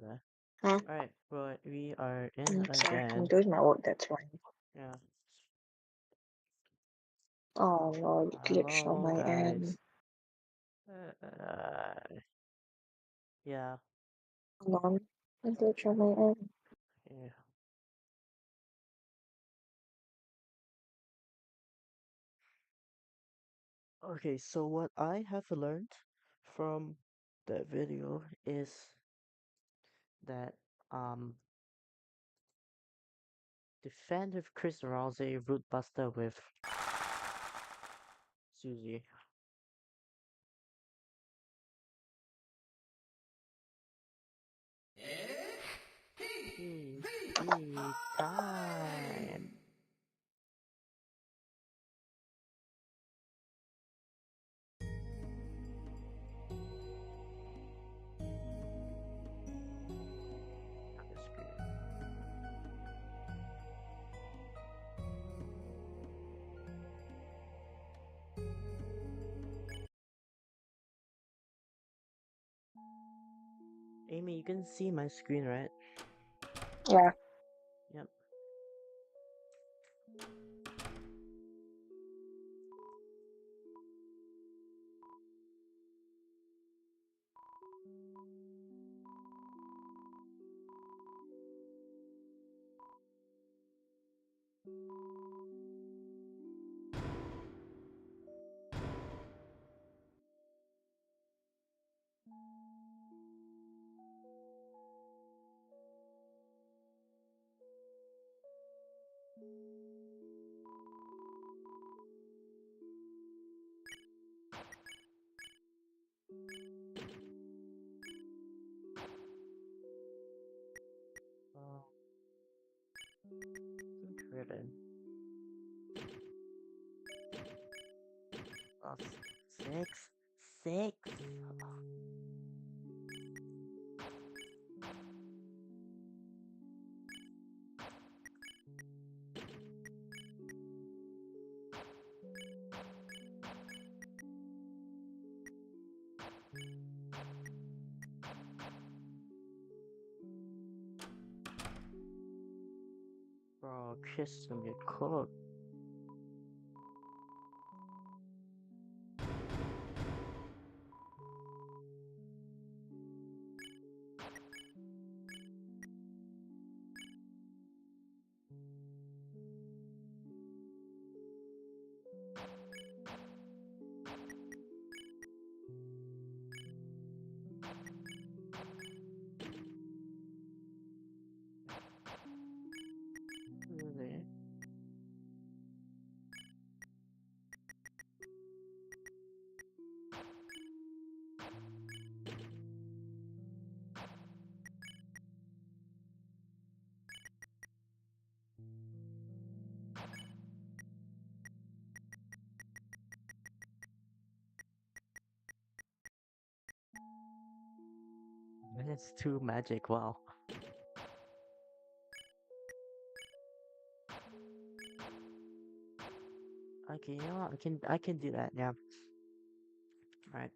there. Huh? Alright, but we are in Sorry, I'm again. doing my work, that's why. Yeah. Oh Lord, it glitched on Hello, my guys. end. Yeah. Hold on. It glitched on my end. Yeah. Okay, so what I have learned from the video is that defend with Chris Rouse, root buster with Suzy. PvP time. On the screen. Amy, you can see my screen, right? Yeah. Yep. Oh, driven. Oh, six? Six? Bro, Chris gonna get cooked. Really? It's too magic, wow. Okay, you know what? I can do that, yeah. Right.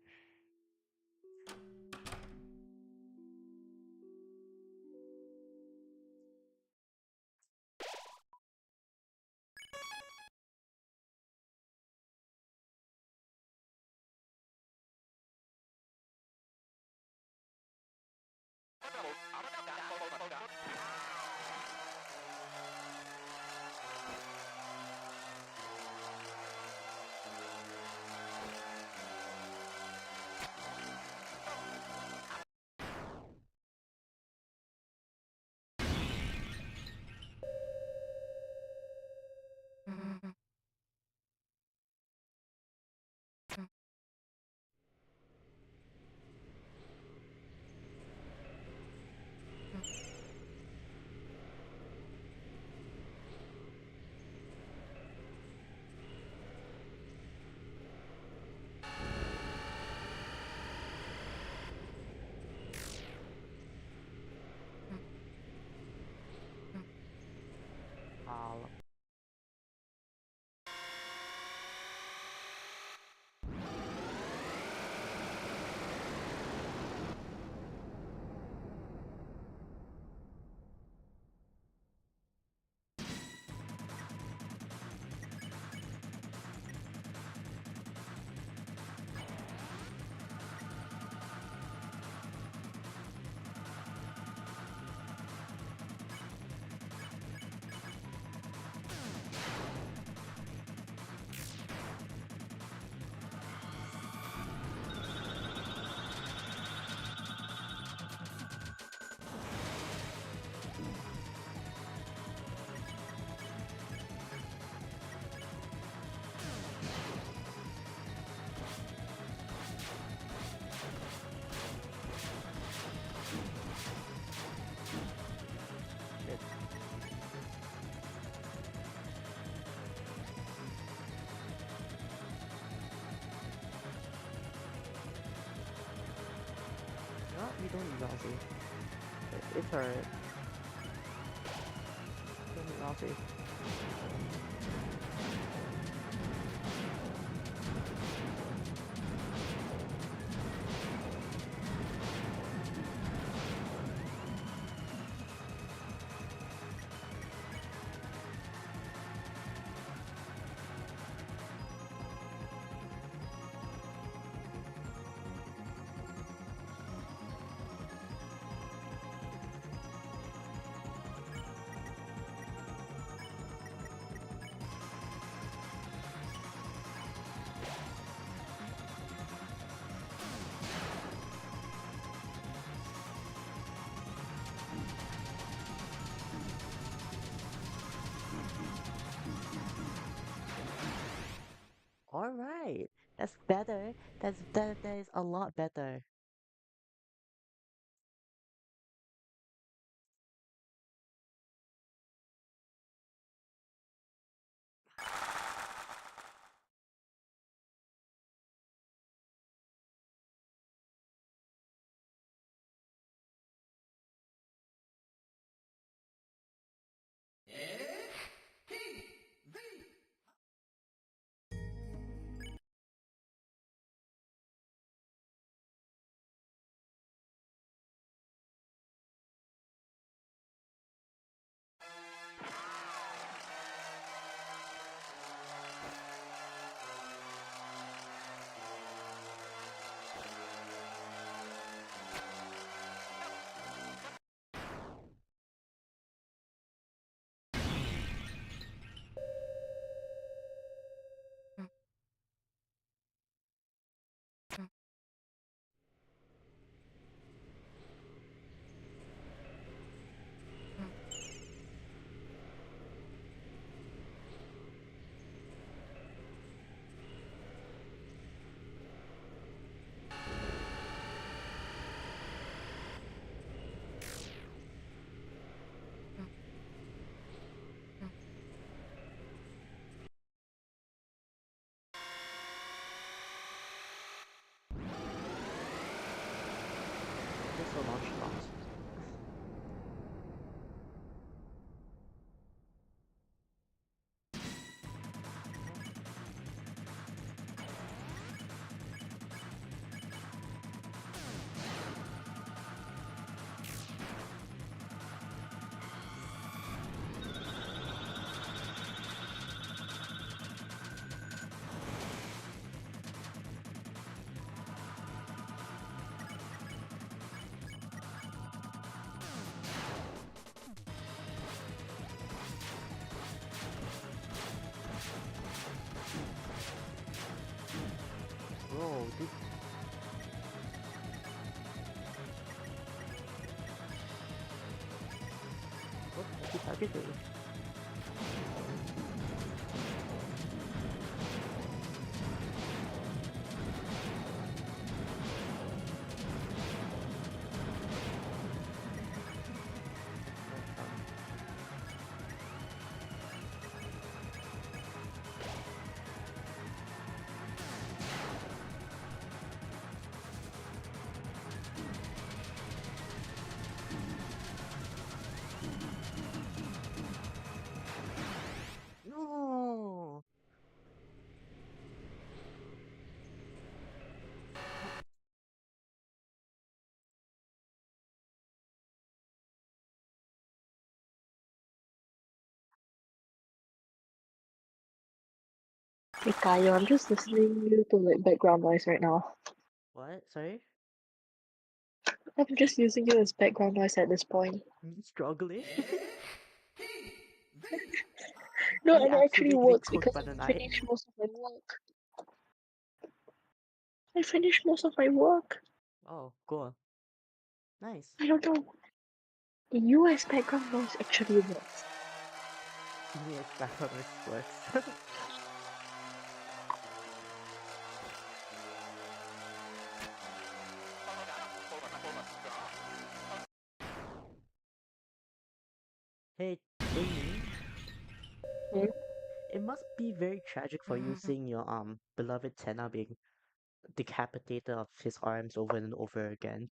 don't need Nazi. It's alright. Don't need Nazi. Alright. That's better. That is a lot better. Just so nonchalant. Bro, this what is he targeting? No. Hey Kayo, I'm just listening you to like background noise right now. What? Sorry? I'm just using you as background noise at this point. Me struggling? No, Me and it actually absolutely works cooked because by I the night. finished most of my work. I finished most of my work. Oh, cool. Nice. I don't know. You as background noise actually works. Me as background noise works. Hey, Amy, Hmm? it must be very tragic for you seeing your beloved Tenna being decapitated of his arms over and over again.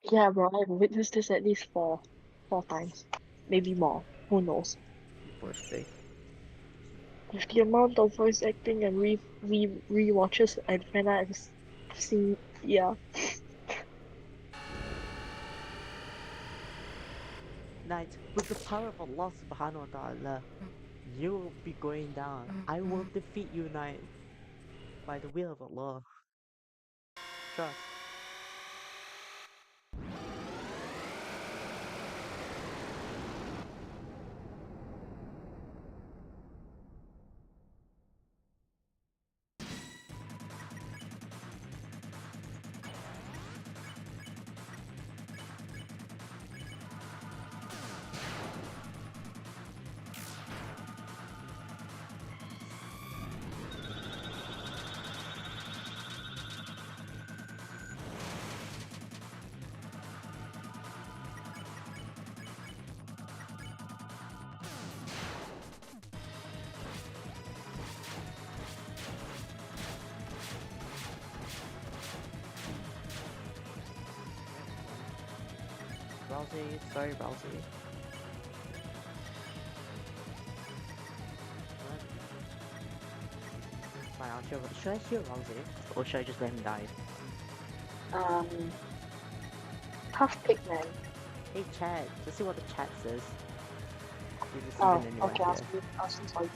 Yeah, bro, I've witnessed this at least four times. Maybe more. Who knows? Birthday. With the amount of voice acting and re-watches and when I've seen, yeah. Knight, with the power of Allah subhanahu wa ta'ala, you will be going down. I will defeat you, Knight. By the will of Allah. Trust. Rousey, sorry Rousey. Fine, I'll heal. Should I heal Rousey? Or should I just let him die? Um, tough pick, man. Hey chat, let's see what the chat says. If it's Oh, even anyone okay, here. I'll see sorry. Is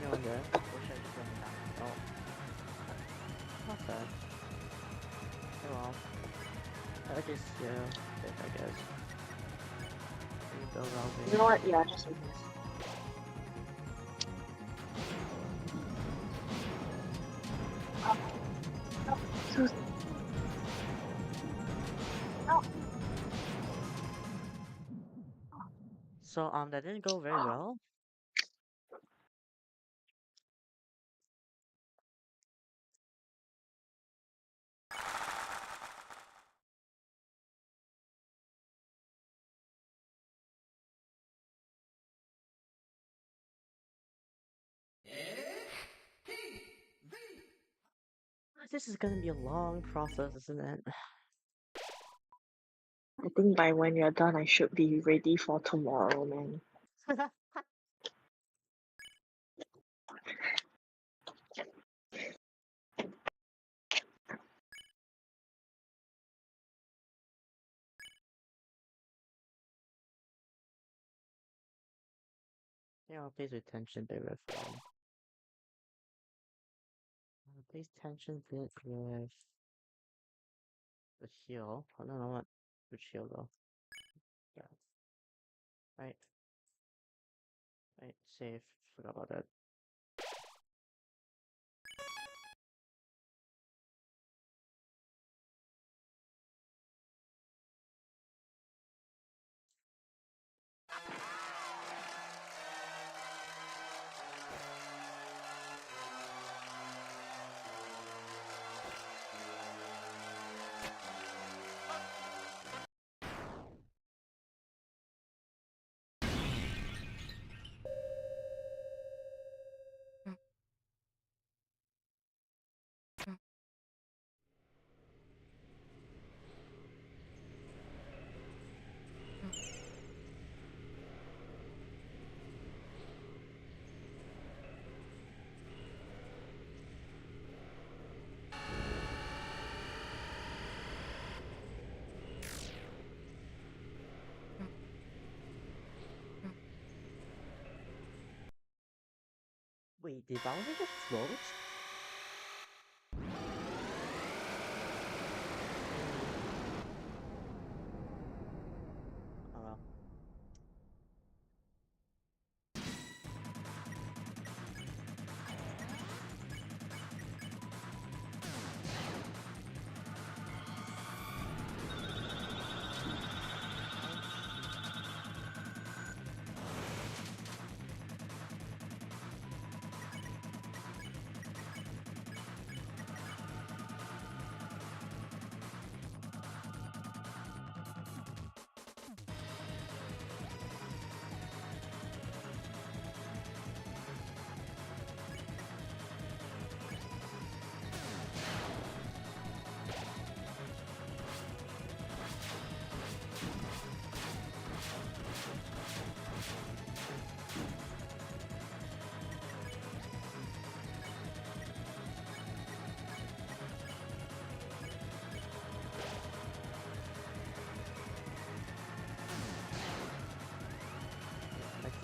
anyone there? Or should I just let him die? Oh. Not sad. Oh well. I just, I guess. There you go, Rousey. You know what? Yeah, just witness. No, Susan. No. So, that didn't go very well. This is gonna be a long process, isn't it? I think by when you're done, I should be ready for tomorrow, man. Yeah, I'll place attention bit with place tension bit with the heal. I don't know what which heal though. Yeah. Right. Right, save. Forgot about that. Wait, did Bowser just float? Oh well.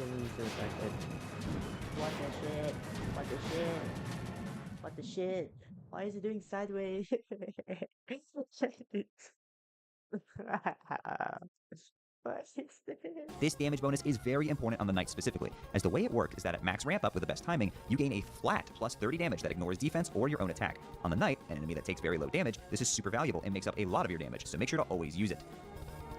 instantly suicided. What the shit? What the shit? What the shit? Why is it doing sideways? What is this? This damage bonus is very important on the Knight specifically, as the way it works is that at max ramp up with the best timing, you gain a flat plus 30 damage that ignores defense or your own attack. On the Knight, an enemy that takes very low damage, this is super valuable and makes up a lot of your damage, so make sure to always use it.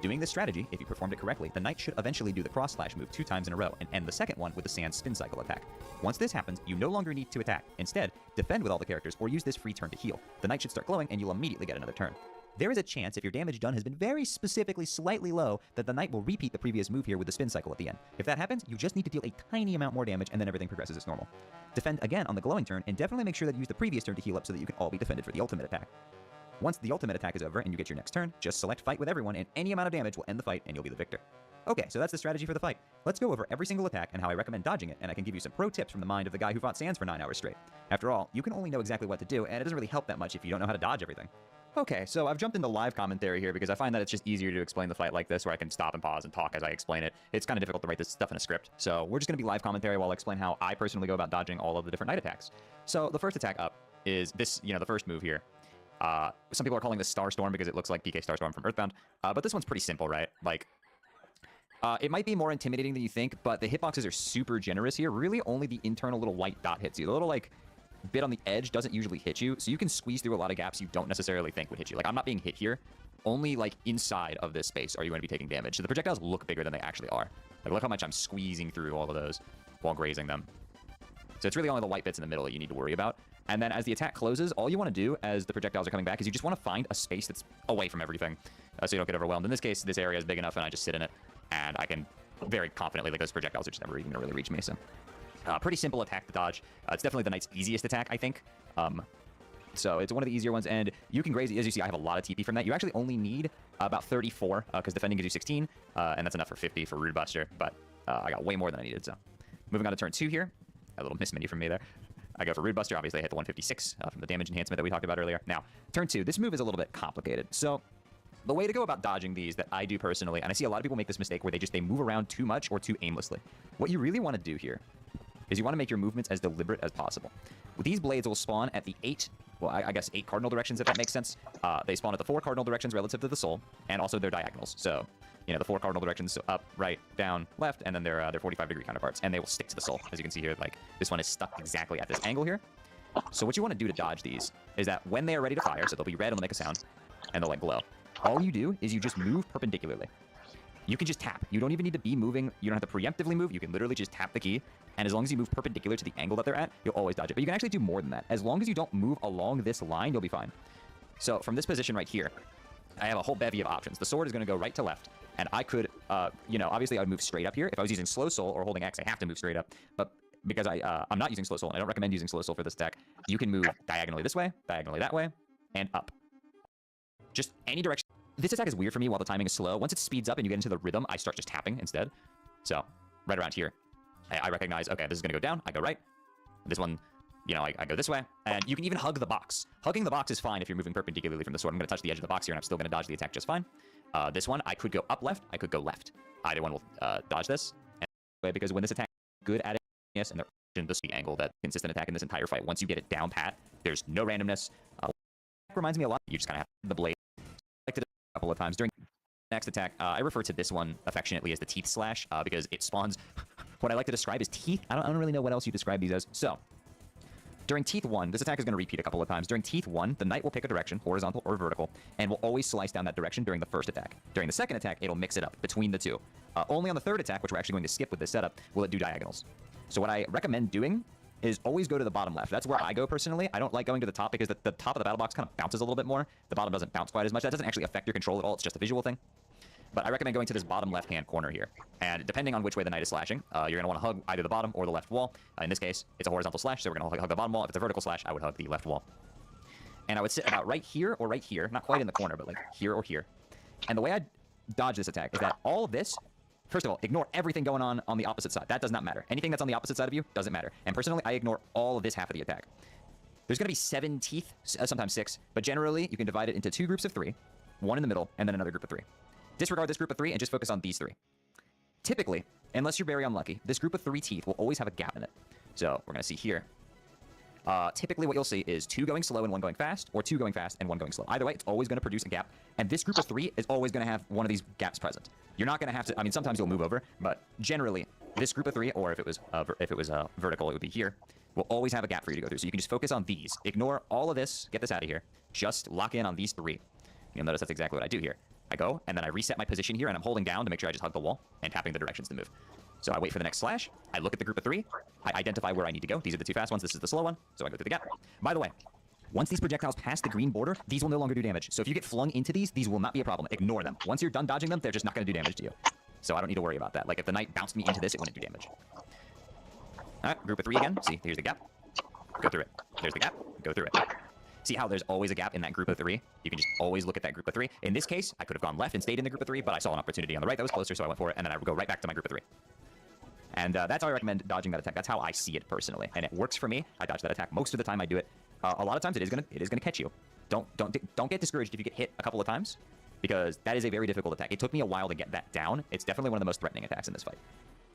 Doing this strategy, if you performed it correctly, the Knight should eventually do the cross slash move 2 times in a row and end the second one with the Sand spin cycle attack. Once this happens, you no longer need to attack. Instead, defend with all the characters or use this free turn to heal. The Knight should start glowing and you'll immediately get another turn. There is a chance, if your damage done has been very specifically slightly low, that the Knight will repeat the previous move here with the spin cycle at the end. If that happens, you just need to deal a tiny amount more damage and then everything progresses as normal. Defend again on the glowing turn and definitely make sure that you use the previous turn to heal up so that you can all be defended for the ultimate attack. Once the ultimate attack is over and you get your next turn, just select fight with everyone and any amount of damage will end the fight and you'll be the victor. Okay, so that's the strategy for the fight. Let's go over every single attack and how I recommend dodging it, and I can give you some pro tips from the mind of the guy who fought Sands for 9 hours straight. After all, you can only know exactly what to do, and it doesn't really help that much if you don't know how to dodge everything. Okay, so I've jumped into live commentary here because I find that it's just easier to explain the fight like this, where I can stop and pause and talk as I explain it. It's kind of difficult to write this stuff in a script, so we're just going to be live commentary while I explain how I personally go about dodging all of the different Knight attacks. So the first attack up is this, the first move here. Some people are calling this Star Storm because it looks like PK Starstorm from Earthbound, but this one's pretty simple, right? Like, it might be more intimidating than you think, but the hitboxes are super generous here. Really, only the internal little white dot hits you. The little, bit on the edge doesn't usually hit you, so you can squeeze through a lot of gaps you don't necessarily think would hit you. Like, I'm not being hit here. Only, inside of this space are you going to be taking damage. So the projectiles look bigger than they actually are. Like, look how much I'm squeezing through all of those while grazing them. So it's really only the white bits in the middle that you need to worry about. And then as the attack closes, all you want to do as the projectiles are coming back is you just want to find a space that's away from everything so you don't get overwhelmed. In this case, this area is big enough and I just sit in it. And I can very confidently, those projectiles are just never even going to really reach me. So pretty simple attack to dodge. It's definitely the Knight's easiest attack, I think. So it's one of the easier ones. And you can graze, as you see, I have a lot of TP from that. You actually only need about 34 because defending gives you 16. And that's enough for 50 for Rude Buster. But I got way more than I needed. So moving on to turn 2 here. A little miss menu from me there. I go for Rude Buster. Obviously, I hit the 156 from the damage enhancement that we talked about earlier. Now, turn 2. This move is a little bit complicated. So the way to go about dodging these that I do personally, and I see a lot of people make this mistake where they move around too much or too aimlessly. What you really want to do here is you want to make your movements as deliberate as possible. These blades will spawn at the 8 cardinal directions, if that makes sense. They spawn at the 4 cardinal directions relative to the soul, and also their diagonals. So, the 4 cardinal directions, so up, right, down, left, and then their 45-degree counterparts. And they will stick to the soul. As you can see here, this one is stuck exactly at this angle here. So what you want to do to dodge these is that when they are ready to fire, so they'll be red and they'll make a sound, and they'll glow. All you do is you just move perpendicularly. You can just tap. You don't even need to be moving. You don't have to preemptively move. You can literally just tap the key. And as long as you move perpendicular to the angle that they're at, you'll always dodge it. But you can actually do more than that. As long as you don't move along this line, you'll be fine. So from this position right here, I have a whole bevy of options. The sword is going to go right to left. And I could, obviously I would move straight up here. If I was using Slow Soul or holding X, I have to move straight up. But because I'm not using Slow Soul, and I don't recommend using Slow Soul for this attack, you can move diagonally this way, diagonally that way, and up. Just any direction. This attack is weird for me while the timing is slow. Once it speeds up and you get into the rhythm, I start just tapping instead. So, right around here, I recognize, okay, this is going to go down. I go right. This one, I go this way. And you can even hug the box. Hugging the box is fine if you're moving perpendicularly from the sword. I'm going to touch the edge of the box here, and I'm still going to dodge the attack just fine. This one, I could go up left. I could go left. Either one will dodge this. And because when this attack is good at it, yes, and they're the angle, that consistent attack in this entire fight, once you get it down pat, there's no randomness. Reminds me a lot. You just kind of have the blade. Like to do a couple of times during the next attack. I refer to this one affectionately as the teeth slash because it spawns what I like to describe as teeth. I don't really know what else you describe these as. So during teeth 1, this attack is going to repeat a couple of times. During teeth 1, the Knight will pick a direction, horizontal or vertical, and will always slice down that direction during the first attack. During the second attack, it'll mix it up between the two. Only on the third attack, which we're actually going to skip with this setup, will it do diagonals. So what I recommend doing is always go to the bottom left. That's where I go personally. I don't like going to the top because the top of the battle box kind of bounces a little bit more. The bottom doesn't bounce quite as much. That doesn't actually affect your control at all. It's just a visual thing. But I recommend going to this bottom left-hand corner here. And depending on which way the Knight is slashing, you're going to want to hug either the bottom or the left wall. In this case, it's a horizontal slash, so we're going to hug the bottom wall. If it's a vertical slash, I would hug the left wall. And I would sit about right here or right here. Not quite in the corner, but here or here. And the way I dodge this attack is that all of this, first of all, ignore everything going on the opposite side. That does not matter. Anything that's on the opposite side of you doesn't matter. And personally, I ignore all of this half of the attack. There's going to be 7 teeth, sometimes 6, but generally, you can divide it into 2 groups of 3, one in the middle, and then another group of 3. Disregard this group of 3 and just focus on these 3. typically, unless you're very unlucky, this group of 3 teeth will always have a gap in it. So we're going to see here. Typically what you'll see is 2 going slow and 1 going fast, or 2 going fast and 1 going slow. Either way, it's always going to produce a gap. And this group of 3 is always going to have one of these gaps present. You're not going to have to, I mean, sometimes you'll move over, but generally, this group of 3, or if it was vertical, it would be here, will always have a gap for you to go through. So you can just focus on these. Ignore all of this. Get this out of here. Just lock in on these 3. You'll notice that's exactly what I do here. I go, and then I reset my position here, and I'm holding down to make sure I just hug the wall and tapping the directions to move. So I wait for the next slash. I look at the group of 3. I identify where I need to go. These are the 2 fast ones. This is the slow one. So I go through the gap. By the way, once these projectiles pass the green border, these will no longer do damage. So if you get flung into these will not be a problem. Ignore them. Once you're done dodging them, they're just not going to do damage to you. So I don't need to worry about that. Like if the knight bounced me into this, it wouldn't do damage. All right, group of 3 again. See, here's the gap. Go through it. There's the gap. Go through it. See how there's always a gap in that group of 3? You can just always look at that group of 3. In this case, I could have gone left and stayed in the group of 3, but I saw an opportunity on the right that was closer, so I went for it, and then I would go right back to my group of 3. And that's how I recommend dodging that attack. That's how I see it personally, and it works for me. I dodge that attack most of the time. I do it. A lot of times it is gonna catch you. Don't get discouraged if you get hit a couple of times, because that is a very difficult attack. It took me a while to get that down. It's definitely one of the most threatening attacks in this fight.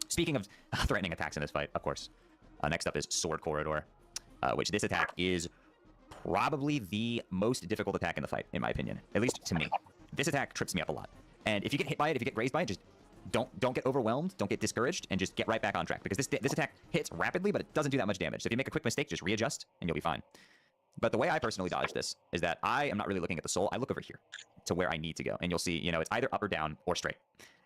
Speaking of threatening attacks in this fight, of course, next up is Sword Corridor, which this attack is probably the most difficult attack in the fight, in my opinion. At least to me. This attack trips me up a lot. And if you get hit by it, if you get grazed by it, just don't get overwhelmed, don't get discouraged, and just get right back on track. Because this attack hits rapidly, but it doesn't do that much damage. So if you make a quick mistake, just readjust, and you'll be fine. But the way I personally dodge this is that I am not really looking at the soul. I look over here to where I need to go. And you'll see, you know, it's either up or down or straight.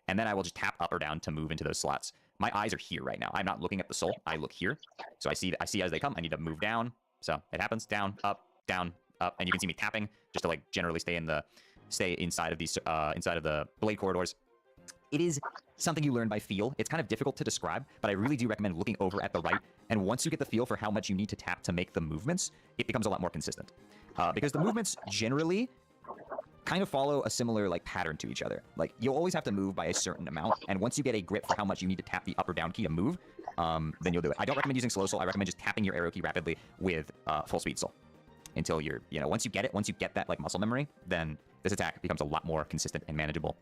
And then I will just tap up or down to move into those slots. My eyes are here right now. I'm not looking at the soul. I look here. So I see as they come. I need to move down. So it happens. Down, up, up. And you can see me tapping just to like generally stay inside of these inside of the blade corridors. It is something you learn by feel. It's kind of difficult to describe, but I really do recommend looking over at the right. And once you get the feel for how much you need to tap to make the movements, it becomes a lot more consistent. Because the movements generally kind of follow a similar like pattern to each other. Like you'll always have to move by a certain amount, and once you get a grip for how much you need to tap the up or down key to move, then you'll do it. I don't recommend using slow soul. I recommend just tapping your arrow key rapidly with full speed soul until you're, you know, once you get that like muscle memory, then this attack becomes a lot more consistent and manageable.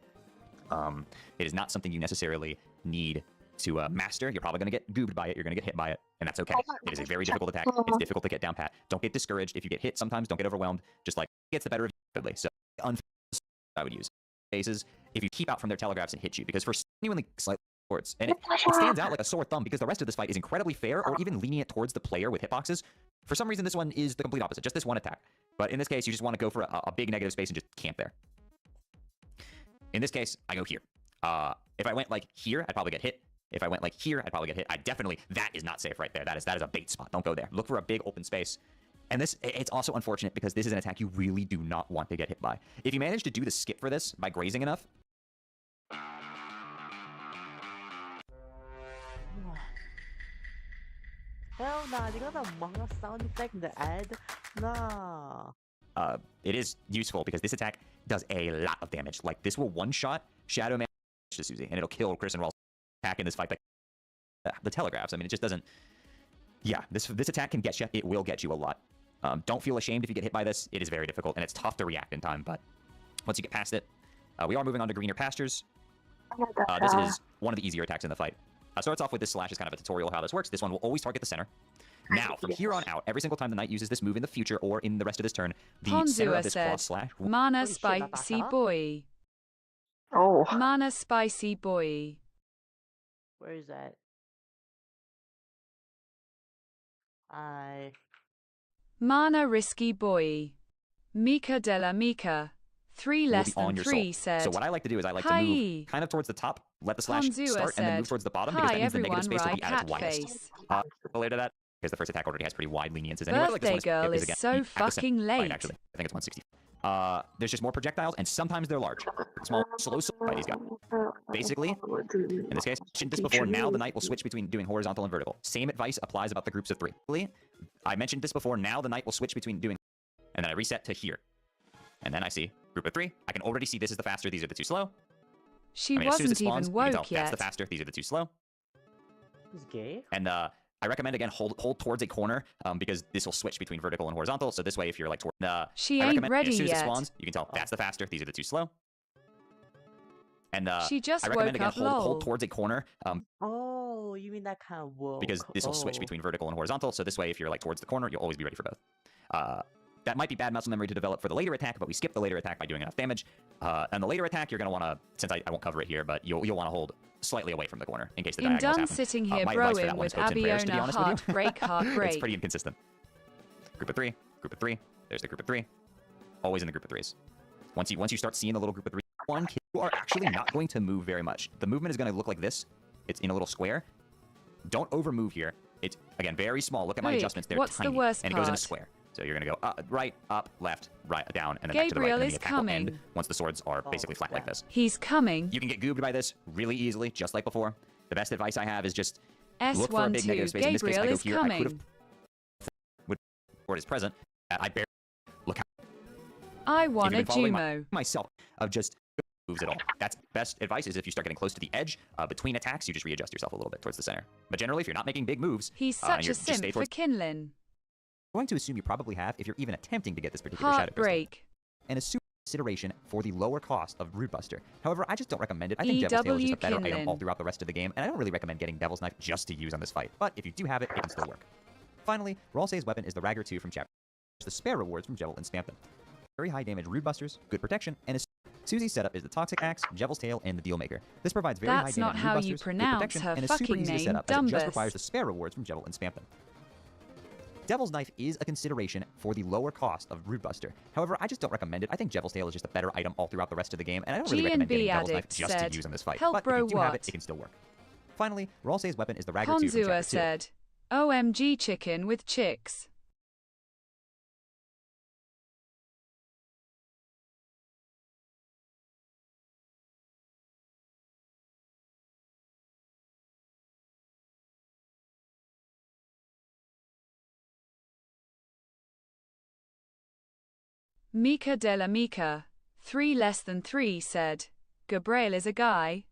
It is not something you necessarily need to master. You're probably going to get goobed by it. You're going to get hit by it, and that's okay. It is a very difficult attack. It's difficult to get down pat. Don't get discouraged if you get hit sometimes. Don't get overwhelmed. Just like it gets the better of you rapidly. So I would use bases if you keep out from their telegraphs and hit you, because for genuinely slight swords, and it stands out like a sore thumb because the rest of this fight is incredibly fair or even lenient towards the player with hitboxes. For some reason, this one is the complete opposite. Just this one attack. But in this case, you just want to go for a big negative space and just camp there. In this case, I go here. If I went like here, I'd probably get hit. If I went like here, I'd probably get hit. That is not safe right there. That is a bait spot. Don't go there. Look for a big open space. And it's also unfortunate because this is an attack you really do not want to get hit by. If you manage to do the skip for this by grazing enough. Hell nah, they got a manga sound effect in the ad. Nah. It is useful because this attack does a lot of damage. Like this will one-shot Shadow Man to Susie, and it'll kill Chris and Rawls attack in this fight. The telegraphs, I mean, it just doesn't. Yeah, this attack can get you. It will get you a lot. Don't feel ashamed if you get hit by this. It is very difficult, and it's tough to react in time, but once you get past it, we are moving on to greener pastures. This is one of the easier attacks in the fight. Starts off with this slash is kind of a tutorial of how this works. This one will always target the center. Now, from here on out, every single time the knight uses this move in the future or in the rest of this turn, the center of this cross slash... Mana spicy boy. Oh. Mana spicy boy. Where is that? Mana risky boy. Mika della Mika. 3 less than 3 said. So what I like to do is I like to move kind of towards the top, let the slash start, and then move towards the bottom, because that means the negative space will be at its widest. Related to that, because the first attack already has pretty wide leniences. Anyway, Birthday like girl is so fucking late. Actually, I think it's 160. There's just more projectiles, and sometimes they're large. Small, slow by these guys. Basically, in this case, I mentioned this before, now the knight will switch between doing horizontal and vertical. Same advice applies about the groups of 3. I mentioned this before, now the knight will switch between doing, and then I reset to here. And then I see group of 3. I can already see this is the faster, these are the 2 slow. She wasn't even woke yet. That's the faster, these are the 2 slow. He's gay? And I recommend, again, hold towards a corner, because this will switch between vertical and horizontal. So this way, if you're like toward... she ain't ready as soon as yet. it spawns, you can tell that's the faster, these are the 2 slow. And She just I recommend woke again up, hold lol. towards a corner Oh, you mean that kind of woke? because this will switch between vertical and horizontal. So this way, if you're like towards the corner, you'll always be ready for both. That might be bad muscle memory to develop for the later attack, but we skip the later attack by doing enough damage. And the later attack, you're going to want to, since I won't cover it here, but you'll want to hold slightly away from the corner in case the I'm diagonals done happen. sitting here My advice for broing that one with is hopes and prayers, to be Abiona honest with you. heartbreak, heartbreak. It's pretty inconsistent. Group of three, group of three. There's the group of three. Always in the group of threes. Once you start seeing the little group of three, you are actually not going to move very much. The movement is going to look like this. It's in a little square. Don't over move here. It's, again, very small. Look at my Wait, adjustments. They're what's the tiny. worst and it goes in a part? square. So you're going to go right, up, left, right, down, and then back to the right. Gabriel And then is the attack will end coming. once the swords are basically flat like this. He's coming. You can get goobed by this really easily, just like before. The best advice I have is just look for a big negative S12, space. In this case, I Gabriel go is here. I could coming. have or it is present. I barely look how I want even a been following Jumo. myself of just moves at all. That's best advice is if you start getting close to the edge between attacks, you just readjust yourself a little bit towards the center. But generally, if you're not making big moves, He's and such you're a just stay simp for towards Kinlan. I'm going to assume you probably have if you're even attempting to get this particular shadow crystal. Heartbreak. And assume consideration for the lower cost of Rude Buster. However, I just don't recommend it. I think Devil's Tail is just a better item all throughout the rest of the game, and I don't really recommend getting Devil's Knife just to use on this fight. But if you do have it, it can still work. Finally, Ralsei's weapon is the Ragger 2 from Chapter. The spare rewards from Jevil and Spamton. Very high damage Rude Busters, good protection, and Susie's setup is the Toxic Axe, Jevil's Tail, and the Deal Maker. This provides very high That's damage not Rude how Busters, you good pronounce protection, her and is super fucking easy to name, set up as it just Dumbus. requires the spare rewards from Jevil and Spamton. Devil's Knife is a consideration for the lower cost of Rude Buster. However, I just don't recommend it. I think Jevil's Tail is just a better item all throughout the rest of the game, and I don't really recommend getting Devil's Knife just to use on this fight. Help But bro if you do have what? it can still work. Finally, Ralsei's weapon is the Ragger 2 from Ponzua Chapter 2. said, OMG chicken with chicks. Mika Della Mika, 3 less than 3 said, Gabriel is a guy.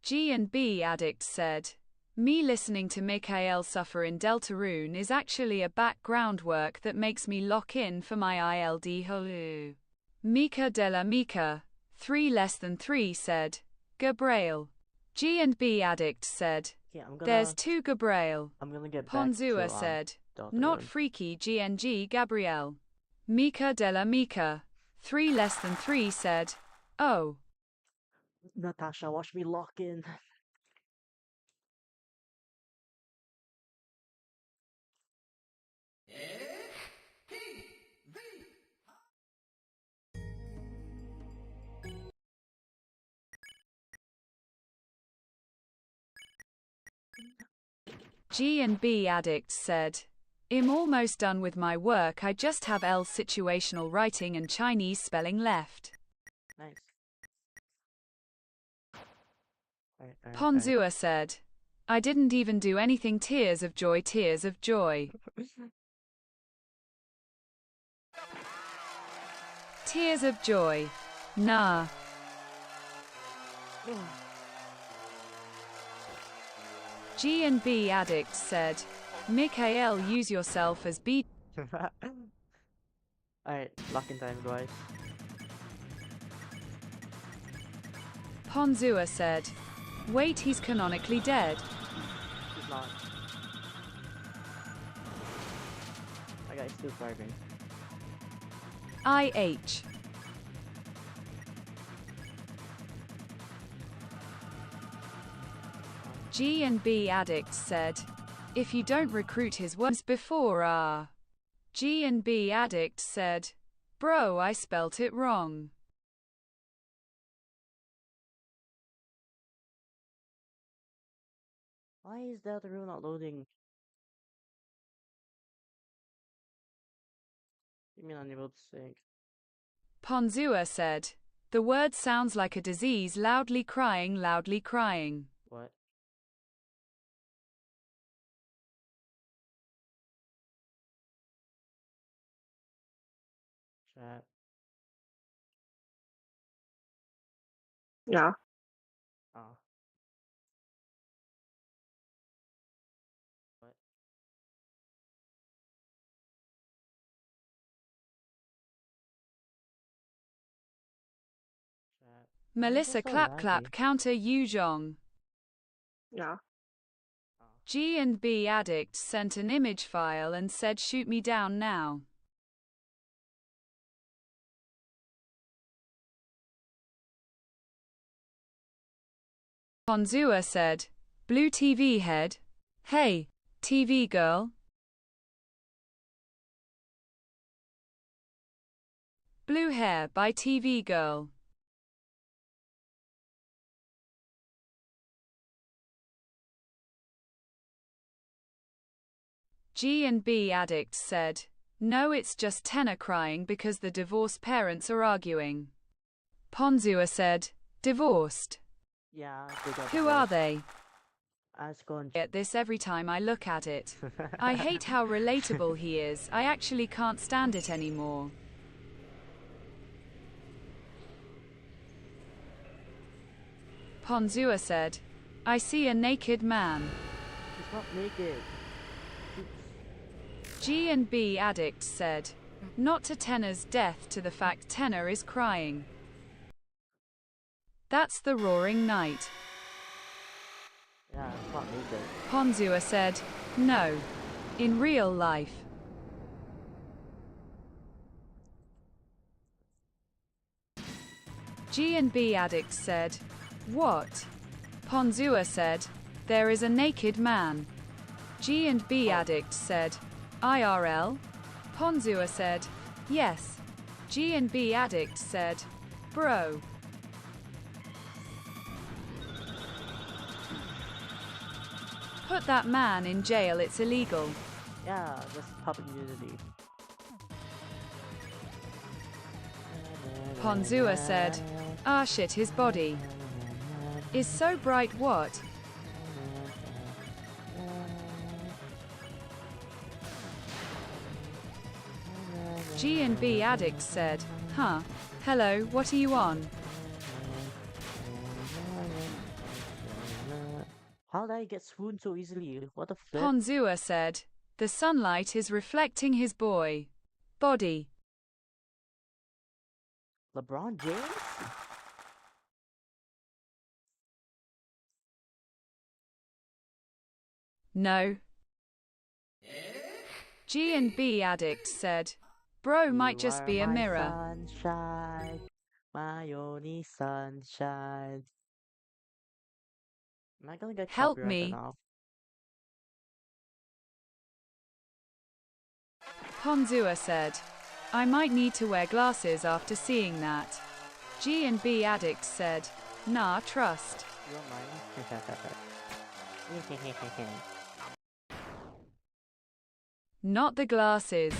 G&B Addict said, me listening to Mikhail suffer in Deltarune is actually a background work that makes me lock in for my ILD holu. Mika Della Mika, 3 less than 3 said, Gabriel. G&B Addict said, Yeah, there's 2 Gabriel. I'm gonna get back Ponzua to, said, Deltarune. not freaky GNG Gabrielle. Mika Della Mika, 3 less than 3 said, oh. Natasha, watch me lock in. G&B Addict said, I'm almost done with my work, I just have L situational writing and Chinese spelling left. Nice. Alright. Ponzua said, I didn't even do anything, tears of joy, tears of joy. Tears of joy. Nah. G&B Addict said, Mikhail, use yourself as B. Alright, lock in time, guys. Ponzua said, wait, he's canonically dead. He's not. My guy's still thriving. IH. G&B Addict said, if you don't recruit his words before G&B Addict said, bro, I spelt it wrong. Why is Deltarune not loading? You mean unable to sync? Ponzua said, the word sounds like a disease, loudly crying, loudly crying. What? Chat. Yeah. Oh. What? Chat. Melissa so clap clap laggy? counter Yu Zhong. Yeah. G&B Addict sent an image file and said shoot me down now. Ponzua said, Blue TV head. Hey, TV girl. Blue hair by TV girl. G&B Addict said, no, it's just Tenor crying because the divorced parents are arguing. Ponzua said, divorced. Yeah, they got Who are divorced. they? I was going Get this every time I look at it. I hate how relatable he is. I actually can't stand it anymore. Ponzua said, I see a naked man. He's not naked. G&B Addict said, not to Tenor's death to the fact Tenor is crying. That's the roaring night. Yeah, it's not naked. Ponzua said, no. In real life. G&B Addict said, what? Ponzua said, there is a naked man. G&B Addict said, IRL? Ponzua said, yes. G&B Addict said, bro. Put that man in jail, it's illegal. Yeah, just public nudity. Ponzua said, ah shit, his body is so bright, what? G&B Addict said, huh, hello, what are you on? How did I get swooned so easily? What the flip? Ponzua said, the sunlight is reflecting his boy body. LeBron James? No. G&B Addict said, bro might You just are be a my mirror. sunshine, my only sunshine. Am I gonna get Help copyrighted me. now? Ponzua said, I might need to wear glasses after seeing that. G&B Addict said, nah, trust. You don't mind? Not the glasses.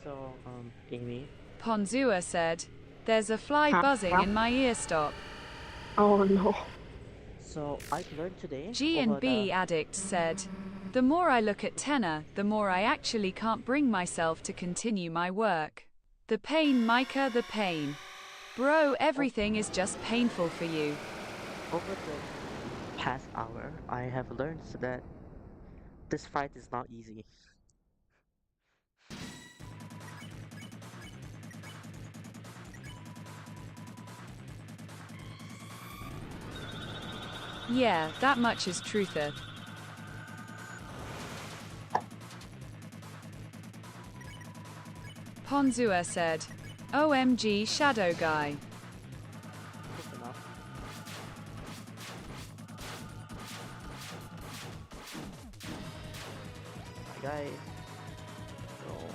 So, Amy. Ponzua said, there's a fly Huh? buzzing in my ear stop. Oh no. So, I've learned today over G&B the... Addict said, the more I look at Tenor, the more I actually can't bring myself to continue my work. The pain, Micah, the pain. Bro, everything is just painful for you. Over the past hour, I have learned that this fight is not easy. Yeah, that much is truther. Ponzua said, OMG Shadow Guy. Close enough. My guy. So...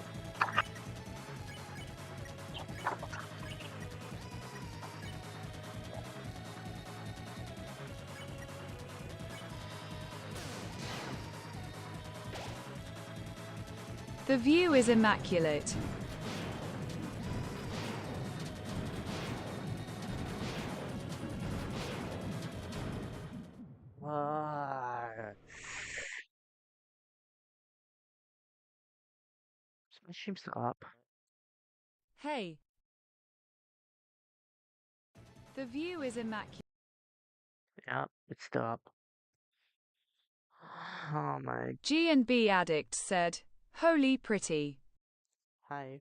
The view is immaculate. My stream's up. Hey, The view is immaculate. Yeah, it's still up. Oh my. G&B Addict said, holy pretty. Hi.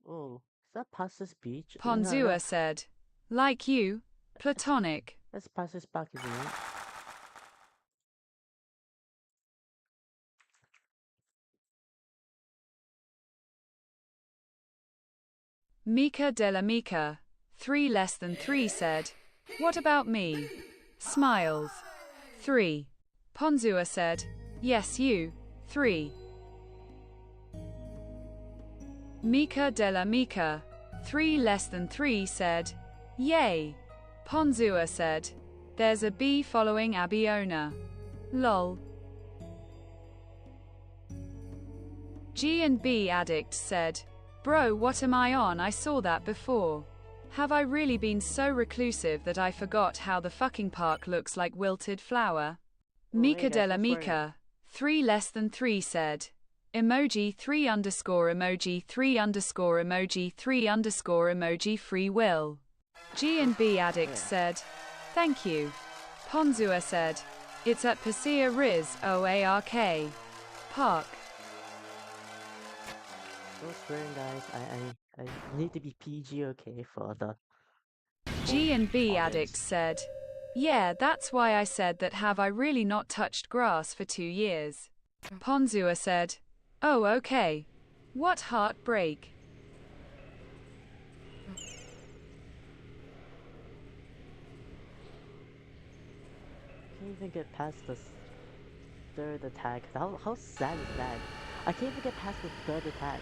Oh, is that Passus Beach? Ponzua said, like you, platonic. That's Passus Park, isn't it? Mika de la Mika, 3 less than 3 said, what about me? Smiles. 3. Ponzua said, yes you, 3. Mika de la Mika, 3 less than 3 said, yay. Ponzua said, there's a bee following Abiona. Lol. G&B Addict said, bro, what am I on? I saw that before. Have I really been so reclusive that I forgot how the fucking park looks like wilted flower? Mika hey de guys, la what's going on? Mika, 3 less than 3 said, emoji 3 underscore emoji 3 underscore emoji 3 underscore emoji free will. G&B Addict said, thank you. Ponzua said, it's at Pasir Riz OARK. Park. No swearing, guys. I need to be PG, okay, for the G&B audience. Addict said, yeah, that's why I said that have I really not touched grass for 2 years. Ponzua said, oh okay. What heartbreak. Can't even get past the third attack. How sad is that? I can't even get past the third attack.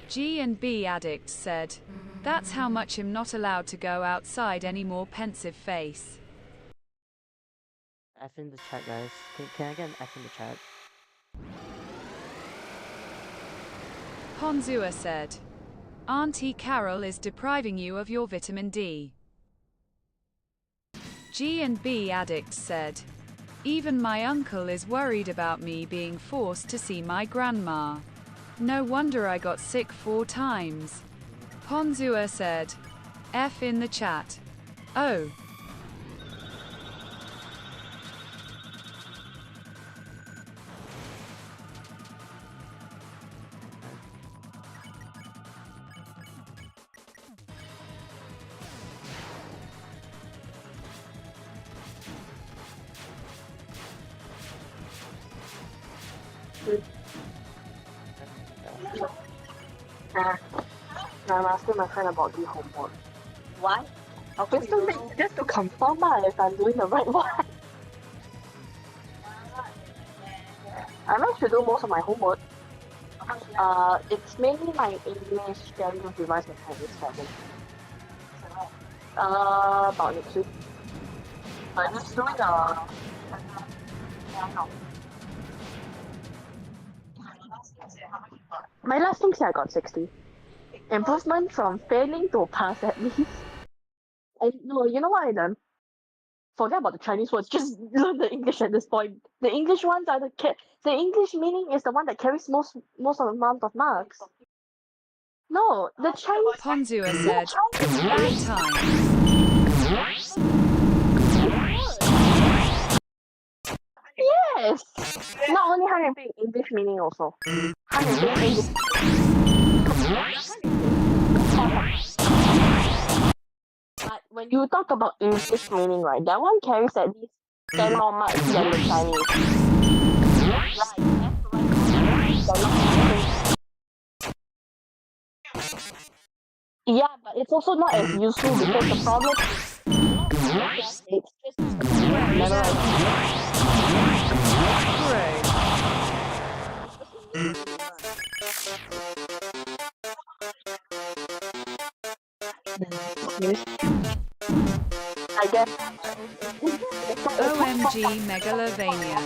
G&B Addict said, that's how much I'm not allowed to go outside anymore, pensive face. F in the chat, guys. Can I get an F in the chat? Ponzua said, Auntie Carol is depriving you of your vitamin D. G&B Addict said, even my uncle is worried about me being forced to see my grandma. No wonder I got sick 4 times. Ponzua said, F in the chat. Oh. I'm asking my friend about the homework. Why? Just to confirm if I'm doing the right one. I managed to do most of my homework. It's mainly my English, then revise my Chinese study. About next week. I'm just doing my last thing said I got 60. Improvement from failing to pass at least. And no, you know what I done? Forget about the Chinese words. Just learn the English at this point. The English ones are the English meaning is the one that carries most of the amount of marks. No, the Chinese. Ponzua said, bad time. Yes! Not only 100 English meaning also. 100 English. But when you talk about English meaning, right, that one carries at least 10 more marks than the Chinese. Yeah, but it's also not as useful because the problem is it's just I guess OMG Megalovania.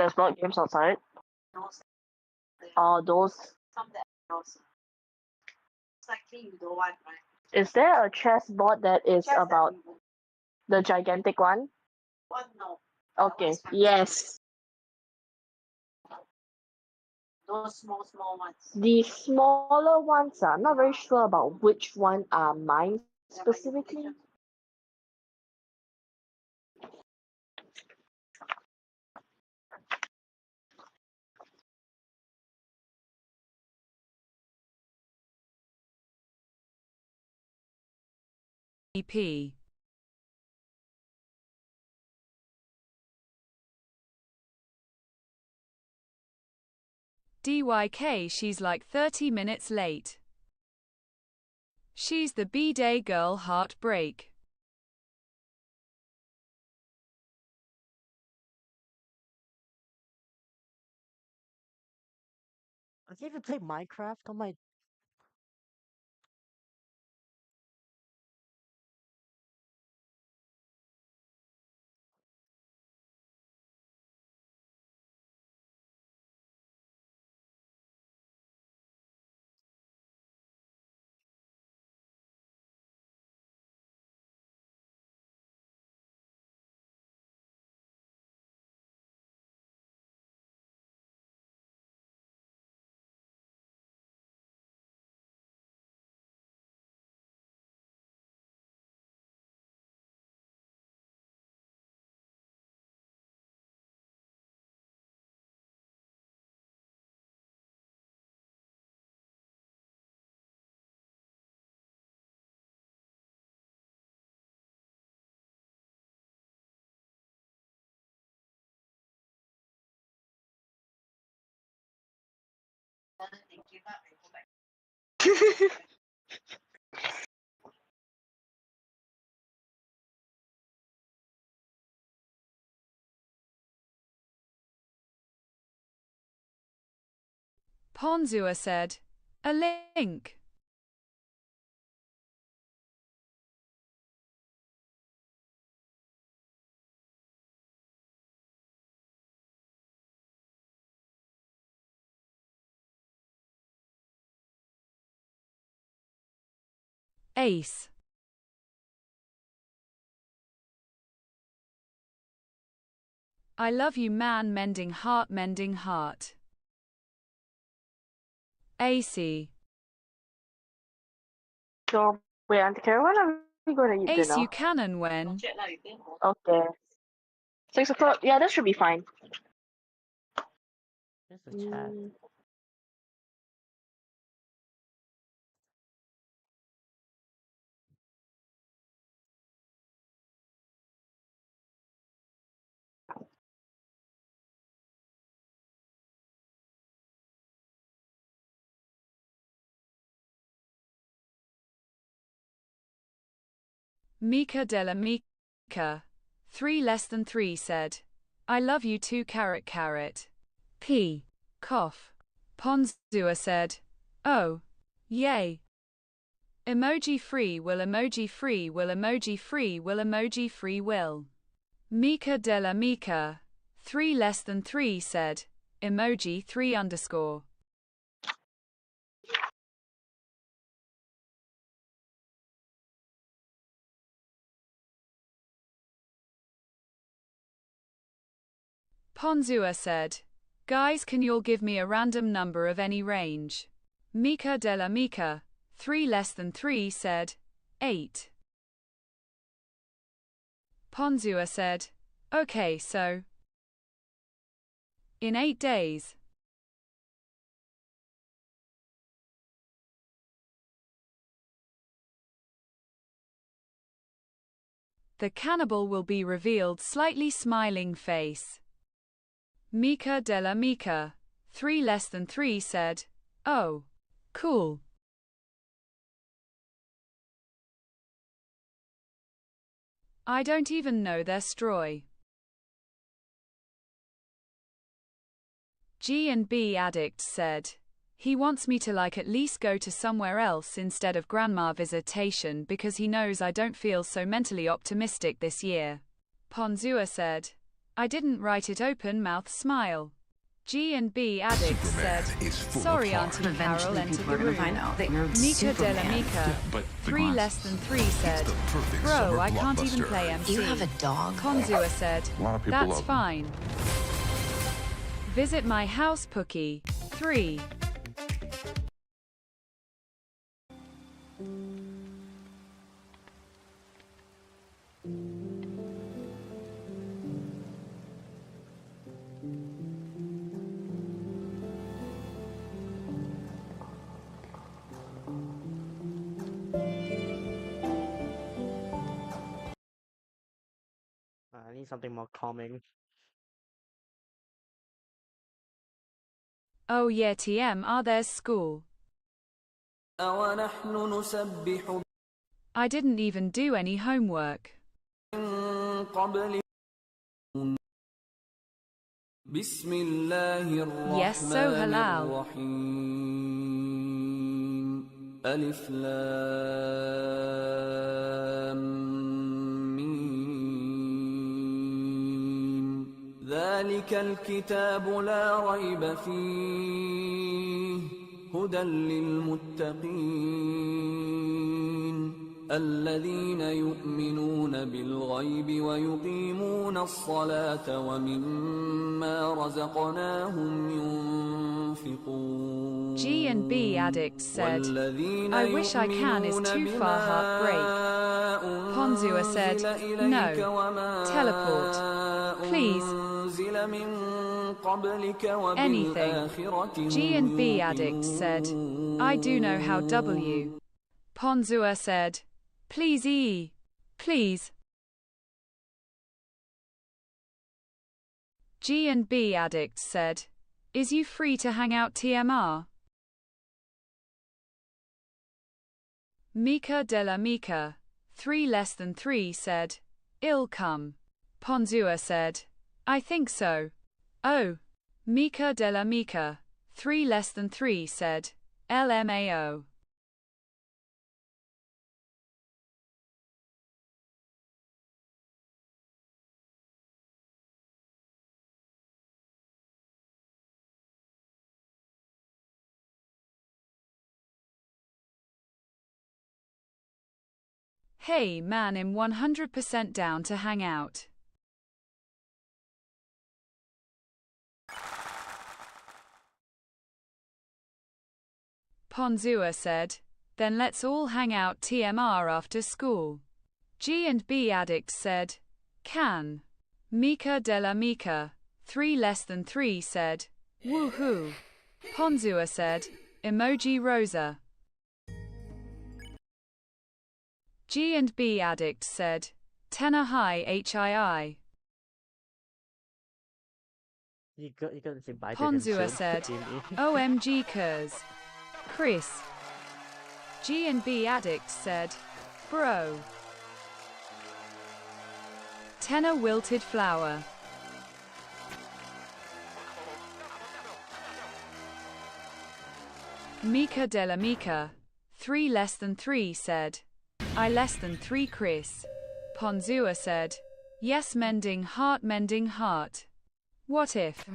There's board games outside. Oh, those. Is there a chessboard that is about the gigantic one? Okay, yes. Those small ones. The smaller ones, I'm not very sure about which one are mine specifically. EP. DYK, she's like 30 minutes late. She's the B-Day girl, heartbreak. I can't even play Minecraft on my. Ponzua said, a link. Ace. I love you, man, mending heart, mending heart. AC. So, wait, Auntie Karen, when are we going to eat Ace, dinner? you cannon when? Okay. 6 o'clock? Yeah, that should be fine. There's the chat. Mika Della Mika. 3 less than 3 said, I love you too, carrot carrot. P. Cough. Ponzua said, oh. Yay. Emoji free will, emoji free will, emoji free will, emoji free will. Mika Della Mika. 3 less than 3 said, emoji 3 underscore. Ponzua said, guys, can y'all give me a random number of any range? Mika Della Mika. 3 less than 3 said, 8. Ponzua said, okay, so in 8 days. The cannibal will be revealed, slightly smiling face. Mika Della Mika. 3 less than 3 said, oh. Cool. I don't even know their stroy. G&B Addict said, he wants me to at least go to somewhere else instead of grandma visitation because he knows I don't feel so mentally optimistic this year. Ponzua said, I didn't write it open mouth smile. G and B addict Superman said, is full sorry of Auntie heart. Carol Eventually entered people the are gonna room. find out that you're Mika de la Superman. Mika. But 3 less than 3 said, the perfect bro, summer I can't even blockbuster. play MC. You have a dog? Ponzua said, A lot of people that's love him. fine. Visit my house Pookie. 3. I need something more calming. Oh yeah TM there's school. أَوَنَحْنُ نُسَبِّحُ I didn't even do any homework. مِن قَبْلِ بسم الله Yes, so الرحمن halal. الرحيم ألف لام ميم ذلك الكتاب لا ريب فيه هدى للمتقين الذين يؤمنون بالغيب ويقيمون الصلاة ومما رزقناهم ينفقون G and B addict said, والذين I wish I can is too far heartbreak. Ponzua said, no. Teleport. Please. Anything. G and B addict said, I do know how W. Ponzua said, please E. Please. G and B addict said, is you free to hang out TMR? Mika de la Mika. 3 less than 3 said, I'll come. Ponzua said, I think so. Oh. Mika de la Mika. 3 less than 3 said, LMAO. Hey man, I'm 100% down to hang out. Ponzua said, then let's all hang out TMR after school. G and B addict said, can. Mika de la Mika. 3 less than 3 said, woohoo. Ponzua said, emoji Rosa. G and B addict said, tenor high HII. You got invited him Ponzua soon, said, Jimmy. OMG Kurs. Chris. G and B addict said, bro. Tenor wilted flower. Mika de la Mika. 3 less than 3 said, I less than 3 Chris. Ponzua said, yes mending heart. What if?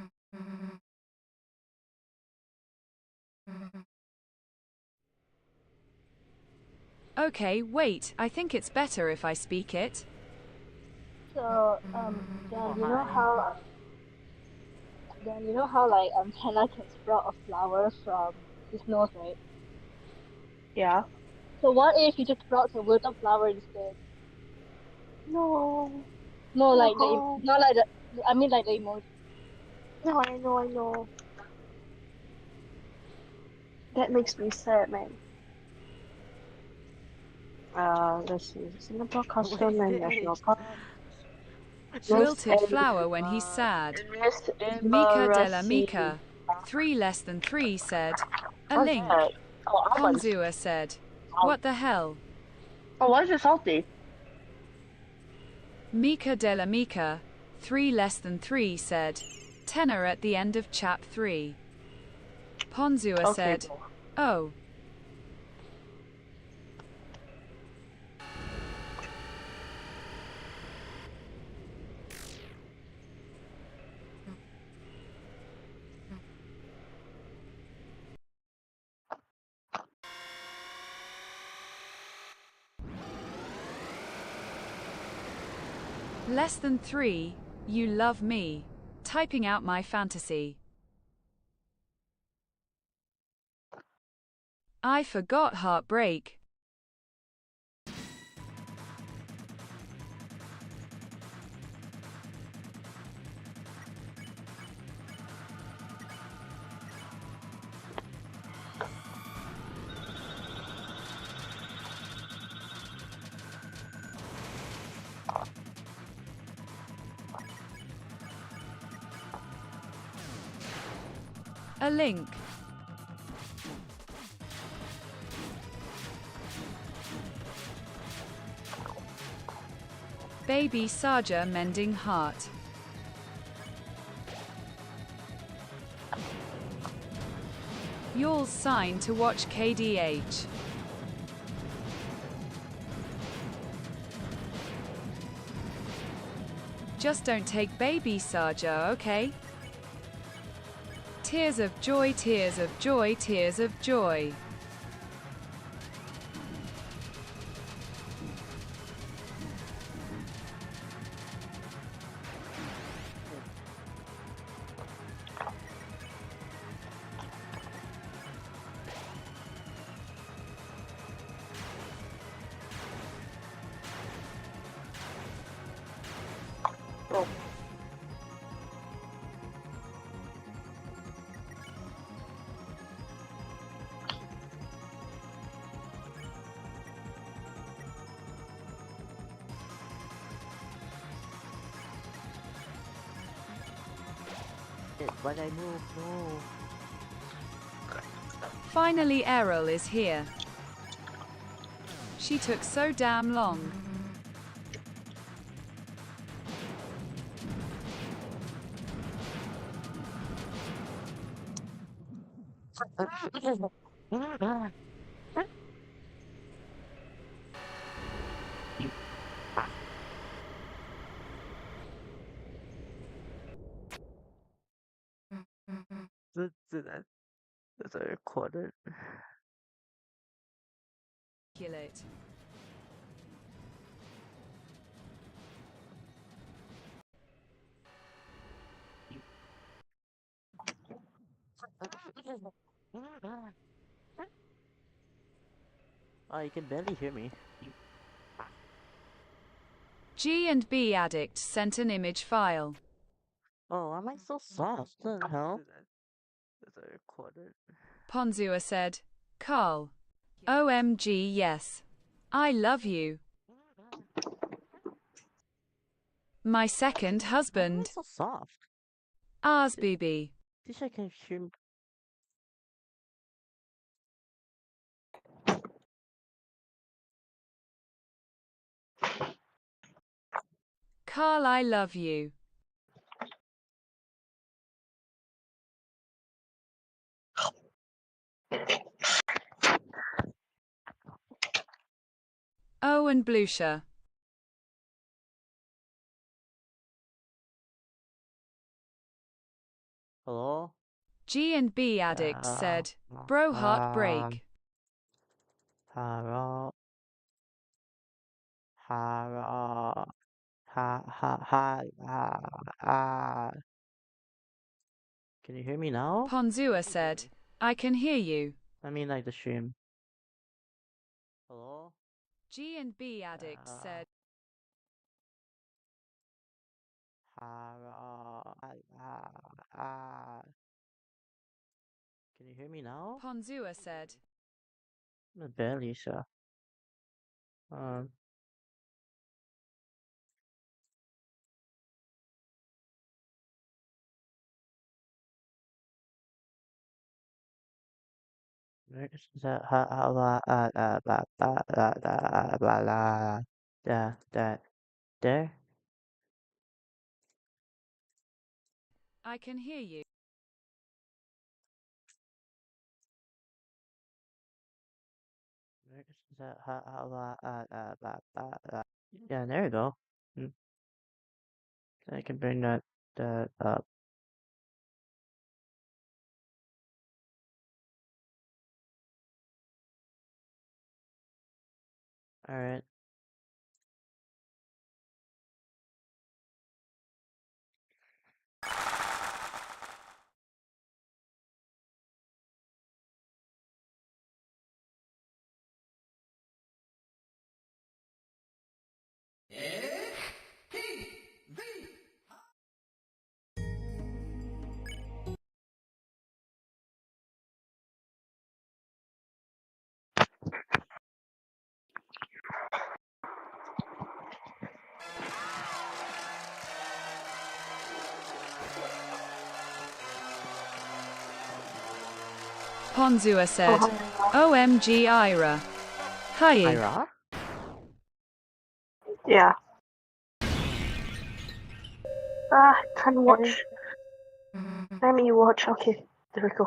Okay, wait, I think it's better if I speak it. So, Dan, you know how like Hannah can sprout a flower from his nose, right? Yeah. So what if you just sprout a wilted flower instead? No. No, like No. not like the. I mean like the emoji. No, I know. That makes me sad, man. Let's see. Singapore Custom and National Park. Wilted flower when he's sad. Mika de la Mika. 3 less than 3 said, a What's link. that? Oh, almonds. Ponzua said, what the hell? Oh, why is it salty? Mika de la Mika. 3 less than 3 said, tenor at the end of chap 3. Ponzua said, cool. oh. Less than 3, you love me. Typing out my fantasy. I forgot heartbreak. A link. Baby Saja mending heart. Y'all's sign to watch KDH. Just don't take baby Saja, okay? Tears of joy, tears of joy, tears of joy. Oh. But I move, no. Finally Errol is here. She took so damn long. That's a recorded. Calculate. Oh, you can barely hear me. G&B Addict sent an image file. Oh, why am I so soft? What the hell? That's a recorded. Ponzua said, Carl. OMG yes. I love you. My second Why am I husband. so soft? Ours BB. Wish I can hear. Carl I love you. Owen Blucher. Hello? G&B Addict said, Bro heartbreak. Hello? Hello? Ha. Can you hear me now? Ponzua said, I can hear you. I mean, like the stream. Hello? G&B Addict said, Can you hear me now? Ponzua said, Barely, sure. Um. There. I can hear you. Yeah, there we go. I can bring that up. All right. Ponzua said, Oh, OMG Ira. Hi. Ira? yeah. Can you watch? Let me watch. Okay, there we go.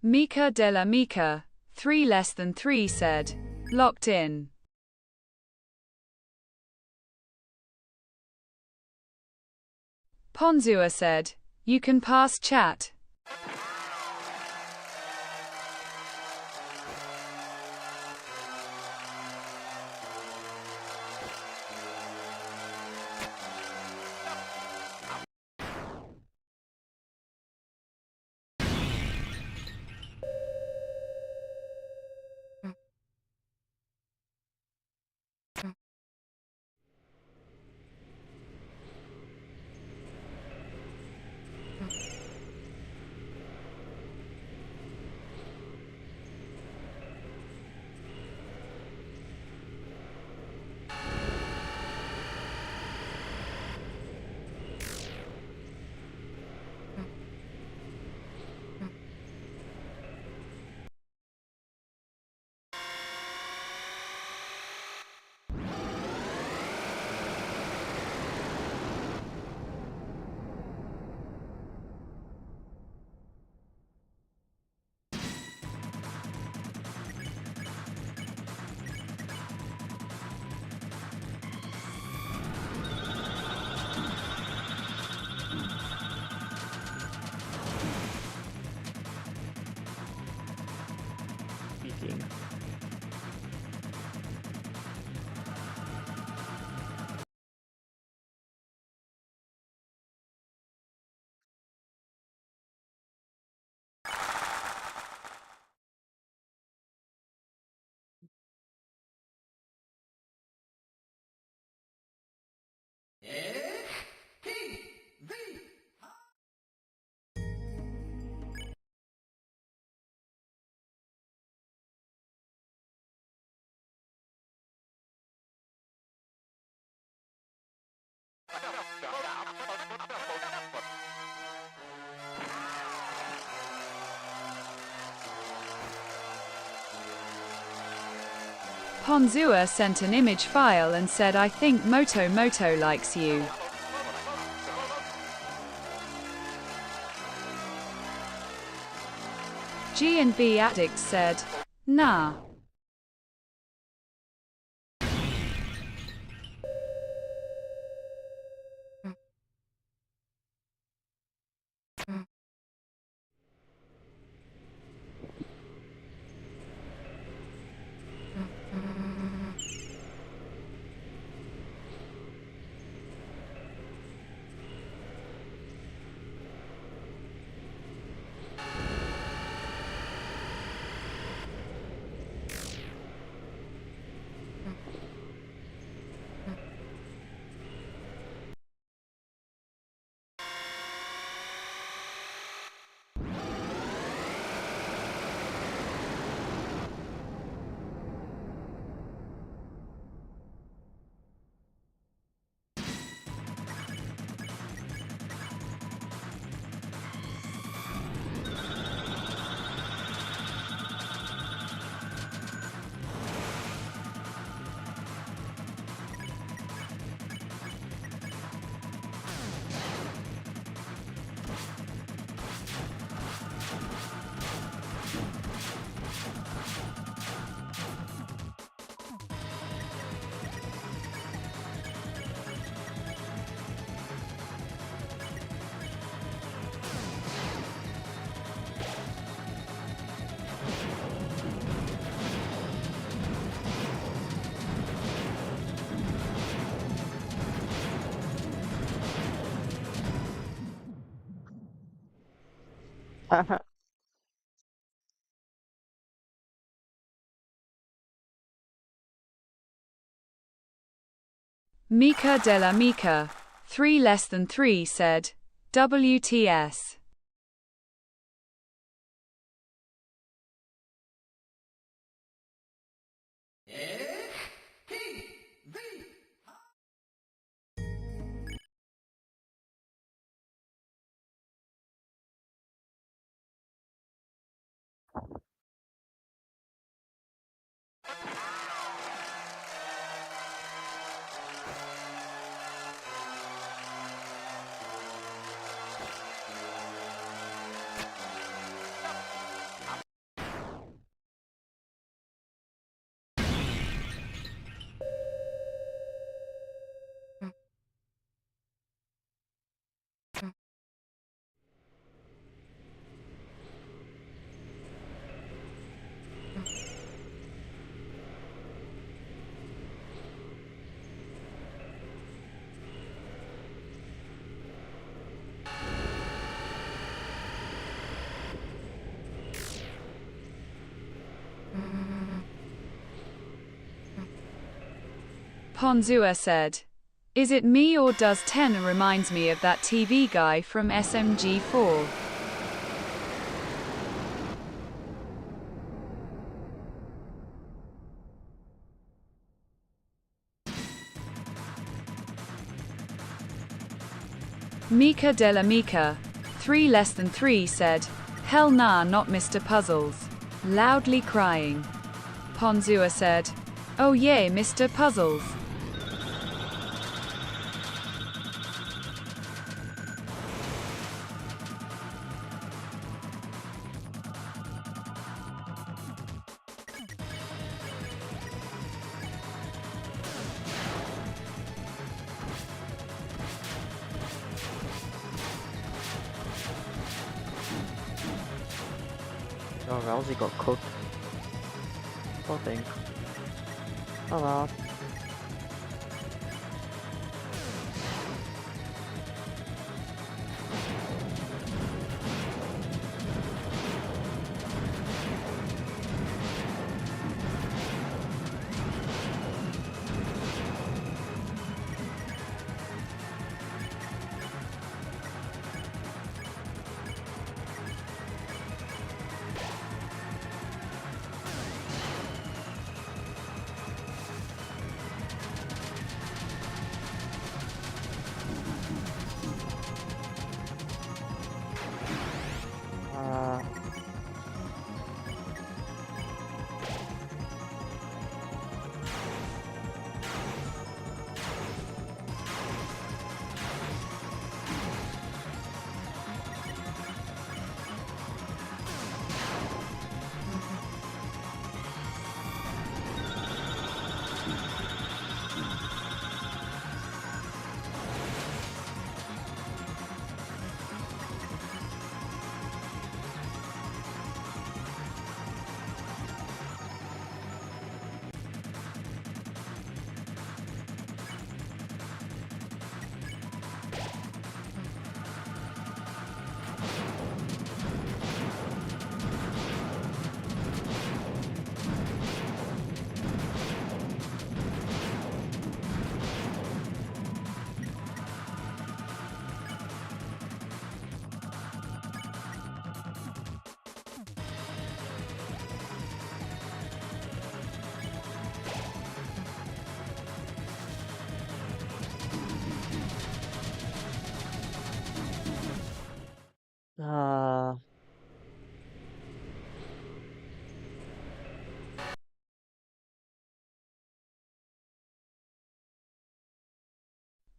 Mika de la Mika, 3 less than 3 said, locked in. Ponzua said, you can pass chat. Speaking. Ponzua sent an image file and said, I think Moto Moto likes you. G&B Addict said, nah. Mika Della Mika, 3 less than 3 said, WTS. Ponzua said, is it me or does 10 reminds me of that TV guy from SMG4? Mika Della Mika, 3 less than 3 said, hell nah, not Mr. Puzzles. Loudly crying. Ponzua said, oh yeah, Mr. Puzzles. Oh, Rousey got cooked. Poor thing. Oh well.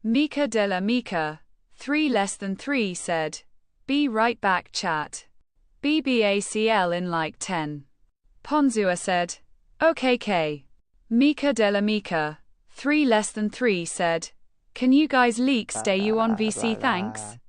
Mika Della Mika, 3 less than 3 said, be right back chat. BBACL in like 10. Ponzua said, okay. Mika Della Mika, 3 less than 3 said, can you guys leak stay you on VC thanks?